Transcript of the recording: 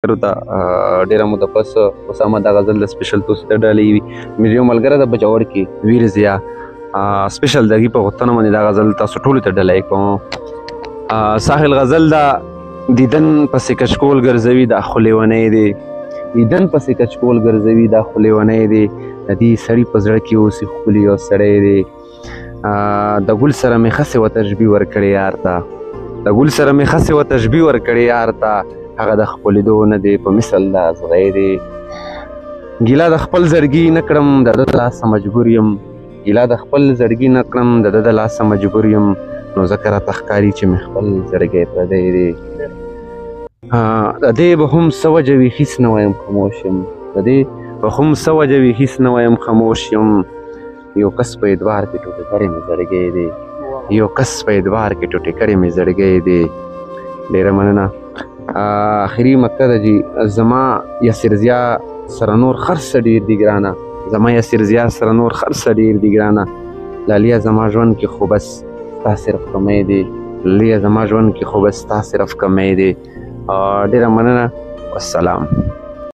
ته ډېره موده پس اسامه دا غزل د سپیشل توسي ته ډالۍ وي زموږ یو ملګری د بجوړ کې ویر ضیا سپیشل د هغې په غوښتنه باندې دا غزل تاسو ټولو ته ډالۍ کوم. ساحل غزل دا دیدن پسې کچکول ګرځوي دا خو لیونی دی، دیدن پسې کچکول ګرځوي دا خو لیونی دی، د دې سړي په زړه کې اوسې ښکلي یو سړی دی. د ګل سره مې خسې و تشبیه ورکړې یار ته، د ګل سره مې خسې و تشبیه ورکړې یار ته، هغه د خپلېدو نه دی په مثل د ازغی دی. ګیله د خپل زړګي نه کړم د ده د لاسه مجبور یم، ګیله د خپل زړګي نه کړم د ده د لاسه مجبور یم، نو ځکه راته ښکاري چې مې خپل زړګی پردی دی. د دې به هم څه وجه وي هېڅ نه وایم خاموش یم، د دې به هم څه وجه وي هېڅ نه وایم خاموش یم، یو کس په ادوار کې ټوټې کړی مې زړګی دی، یو کس په ادوار کې ټوټې کړی مې زړګی دی. ډېره مننه. آخري مکه ده جي زما یاسر ضیا سره نور خرڅ ډېر دي ګرانه، زما یاسر ضیا سره نور خرڅ ډېر دي ګرانه، لاليه زما ژوند کې خو بس ستا صرف کمی دی، لاليه زما ژوند کې خو بس ستا صرف کمی دی. ډېره مننه، والسلام.